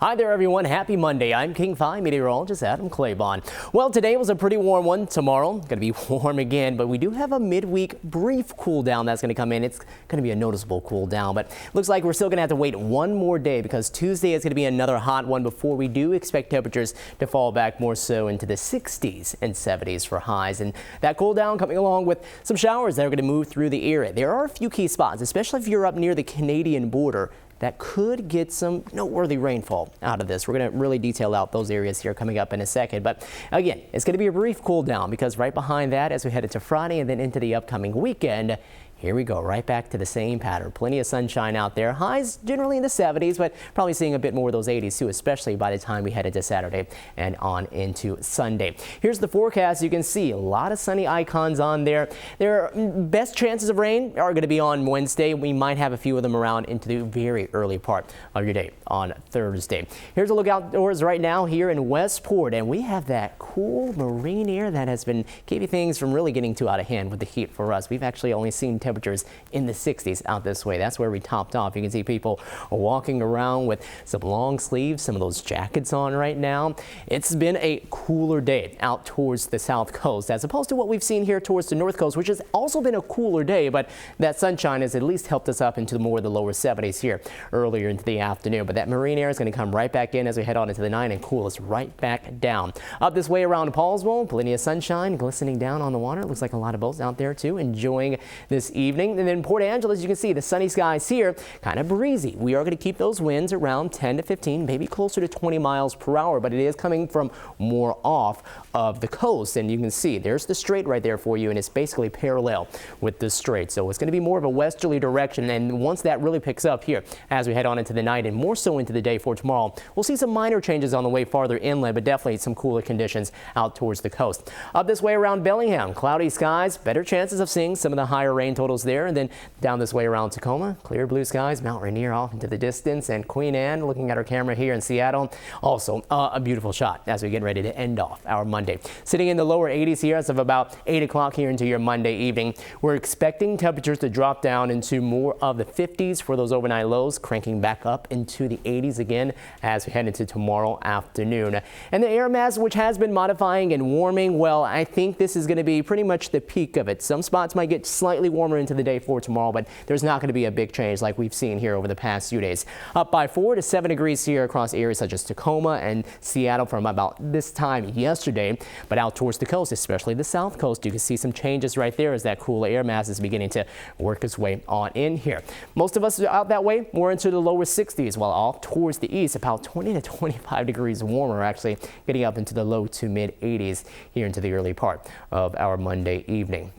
Hi there everyone, happy Monday. I'm King 5 Meteorologist Adam Claibon. Well, today was a pretty warm one. Tomorrow, going to be warm again, but we do have a midweek brief cool down that's going to come in. It's going to be a noticeable cool down, but looks like we're still going to have to wait one more day because Tuesday is going to be another hot one before we do expect temperatures to fall back more so into the 60s and 70s for highs. And that cool down coming along with some showers that are going to move through the area. There are a few key spots, especially if you're up near the Canadian border, that could get some noteworthy rainfall out of this. We're going to really detail out those areas here coming up in a second. But again, it's going to be a brief cool down because right behind that, as we head into Friday and then into the upcoming weekend, here we go, right back to the same pattern. Plenty of sunshine out there. Highs generally in the 70s, but probably seeing a bit more of those 80s too, especially by the time we head into Saturday and on into Sunday. Here's the forecast. You can see a lot of sunny icons on there. Their best chances of rain are going to be on Wednesday. We might have a few of them around into the very early part of your day on Thursday. Here's a look outdoors right now here in Westport, and we have that cool marine air that has been keeping things from really getting too out of hand with the heat for us. We've actually only seen temperatures in the 60s out this way. That's where we topped off. You can see people walking around with some long sleeves, some of those jackets on right now. It's been a cooler day out towards the south coast as opposed to what we've seen here towards the north coast, which has also been a cooler day, but that sunshine has at least helped us up into more of the lower 70s here earlier into the afternoon. But that marine air is going to come right back in as we head on into the night and cool us right back down. Up this way around Paulsville, plenty of sunshine glistening down on the water. It looks like a lot of boats out there too enjoying this evening. And then Port Angeles, you can see the sunny skies here, kind of breezy. We are going to keep those winds around 10 to 15, maybe closer to 20 miles per hour, but it is coming from more off of the coast. And you can see there's the strait right there for you, and it's basically parallel with the strait. So it's going to be more of a westerly direction. And once that really picks up here as we head on into the night and more so into the day for tomorrow, we'll see some minor changes on the way farther inland, but definitely some cooler conditions out towards the coast. Up this way around Bellingham, cloudy skies, better chances of seeing some of the higher rain totals there. And then down this way around Tacoma, clear blue skies, Mount Rainier off into the distance, and Queen Anne, looking at our camera here in Seattle, also a beautiful shot as we get ready to end off our Monday. Sitting in the lower 80s here as of about 8 o'clock here into your Monday evening. We're expecting temperatures to drop down into more of the 50s for those overnight lows, cranking back up into the 80s again as we head into tomorrow afternoon. And the air mass, which has been modifying and warming, well, I think this is going to be pretty much the peak of it. Some spots might get slightly warmer into the day for tomorrow, but there's not going to be a big change like we've seen here over the past few days. Up by 4 to 7 degrees here across areas such as Tacoma and Seattle from about this time yesterday. But out towards the coast, especially the south coast, you can see some changes right there as that cool air mass is beginning to work its way on in here. Most of us are out that way, more into the lower 60s, while off towards the east, about 20 to 25 degrees warmer, actually getting up into the low to mid 80s here into the early part of our Monday evening.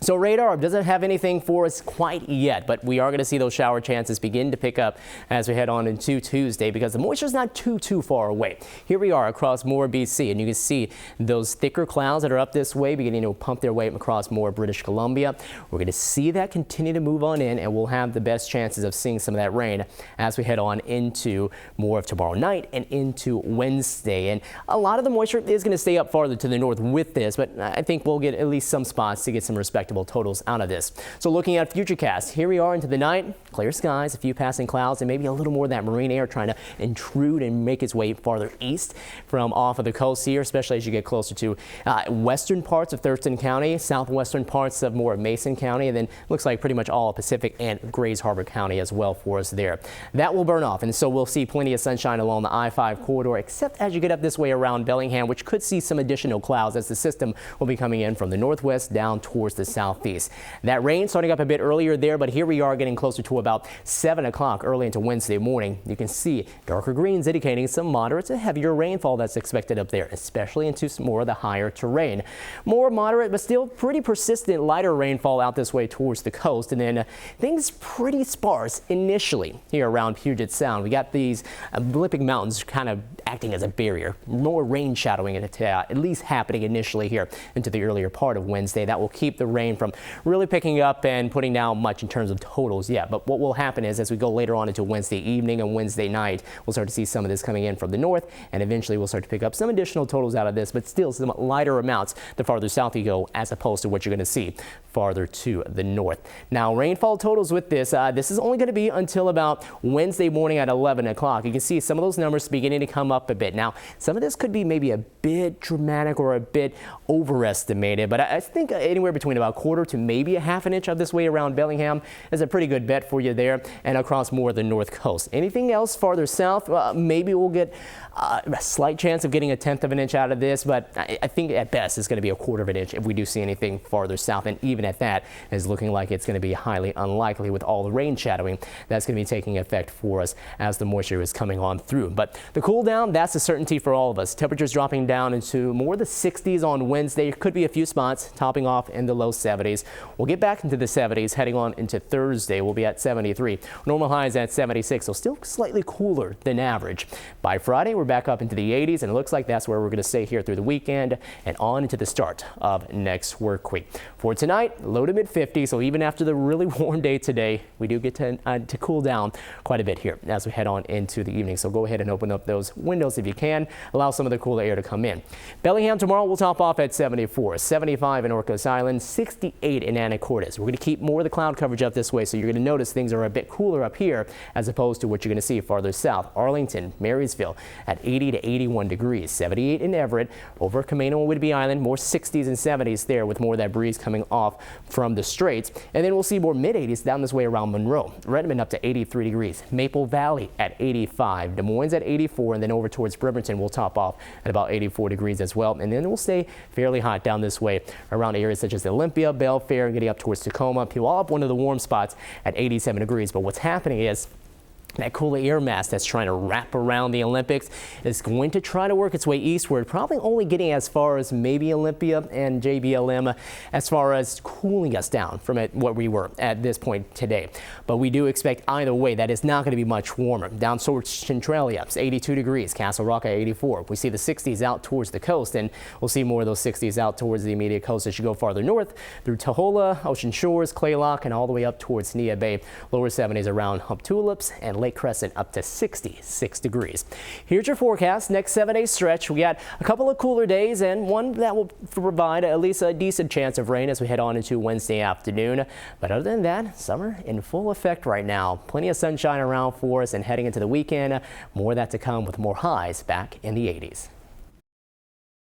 So radar doesn't have anything for us quite yet, but we are going to see those shower chances begin to pick up as we head on into Tuesday because the moisture is not too far away. Here we are across more BC, and you can see those thicker clouds that are up this way beginning to pump their way across more British Columbia. We're going to see that continue to move on in, and we'll have the best chances of seeing some of that rain as we head on into more of tomorrow night and into Wednesday. And a lot of the moisture is going to stay up farther to the north with this, but I think we'll get at least some spots to get some respectable totals out of this. So looking at futurecast, here we are into the night, clear skies, a few passing clouds, and maybe a little more of that marine air trying to intrude and make its way farther east from off of the coast here, especially as you get closer to western parts of Thurston County, southwestern parts of more of Mason County, and then looks like pretty much all of Pacific and Grays Harbor County as well for us there. That will burn off, and so we'll see plenty of sunshine along the I-5 corridor, except as you get up this way around Bellingham, which could see some additional clouds as the system will be coming in from the northwest down towards the southeast. That rain starting up a bit earlier there, but here we are getting closer to about 7 o'clock early into Wednesday morning. You can see darker greens indicating some moderate to heavier rainfall that's expected up there, especially into some more of the higher terrain. More moderate, but still pretty persistent lighter rainfall out this way towards the coast. And then things pretty sparse initially here around Puget Sound. We got these Olympic Mountains kind of acting as a barrier. More rain shadowing at least happening initially here into the earlier part of Wednesday. That will keep the rain rain from really picking up and putting down much in terms of totals yet. But what will happen is as we go later on into Wednesday evening and Wednesday night, we'll start to see some of this coming in from the north, and eventually we'll start to pick up some additional totals out of this, but still some lighter amounts the farther south you go as opposed to what you're going to see farther to the north. Now, rainfall totals with this, this is only going to be until about Wednesday morning at 11 o'clock. You can see some of those numbers beginning to come up a bit. Now, some of this could be maybe a bit dramatic or a bit overestimated, but I think anywhere between about a quarter to maybe a half an inch of this way around Bellingham is a pretty good bet for you there and across more of the north coast. Anything else farther south, maybe we'll get a slight chance of getting 1/10 of an inch out of this, but I think at best it's going to be a quarter of an inch if we do see anything farther south, and even at that is looking like it's going to be highly unlikely with all the rain shadowing that's going to be taking effect for us as the moisture is coming on through. But the cool down, that's a certainty for all of us. Temperatures dropping down into more the 60s on Wednesday. Could be a few spots topping off in the low 70s. We'll get back into the 70s heading on into Thursday. We'll be at 73. Normal highs at 76, so still slightly cooler than average. By Friday, we're back up into the 80s, and it looks like that's where we're going to stay here through the weekend and on into the start of next work week. For tonight, low to mid 50s, so even after the really warm day today, we do get to cool down quite a bit here as we head on into the evening. So go ahead and open up those windows if you can, allow some of the cooler air to come in. Bellingham tomorrow will top off at 74, 75 in Orcas Island, 68 in Anacortes. We're going to keep more of the cloud coverage up this way, so you're going to notice things are a bit cooler up here as opposed to what you're going to see farther south. Arlington, Marysville at 80 to 81 degrees, 78 in Everett, over Camino and Whidbey Island, more 60s and 70s there with more of that breeze coming off from the straits. And then we'll see more mid-80s down this way around Monroe. Redmond up to 83 degrees, Maple Valley at 85, Des Moines at 84, and then over towards Bremerton we'll top off at about 84 degrees as well. And then we'll stay fairly hot down this way around areas such as Olympia, Belfair, and getting up towards Tacoma. Puyallup, one of the warm spots at 87 degrees. But what's happening is that cooler air mass that's trying to wrap around the Olympics is going to try to work its way eastward, probably only getting as far as maybe Olympia and JBLM as far as cooling us down from what we were at this point today. But we do expect either way that it's not going to be much warmer. Down towards Centralia, it's 82 degrees, Castle Rock at 84. We see the 60s out towards the coast, and we'll see more of those 60s out towards the immediate coast as you go farther north through Tahola, Ocean Shores, Claylock, and all the way up towards Nia Bay. Lower 70s around Hump Tulips and Lake Crescent up to 66 degrees. Here's your forecast. Next 7-day stretch, we got a couple of cooler days and one that will provide at least a decent chance of rain as we head on into Wednesday afternoon. But other than that, summer in full effect right now. Plenty of sunshine around for us, and heading into the weekend, more of that to come with more highs back in the 80s.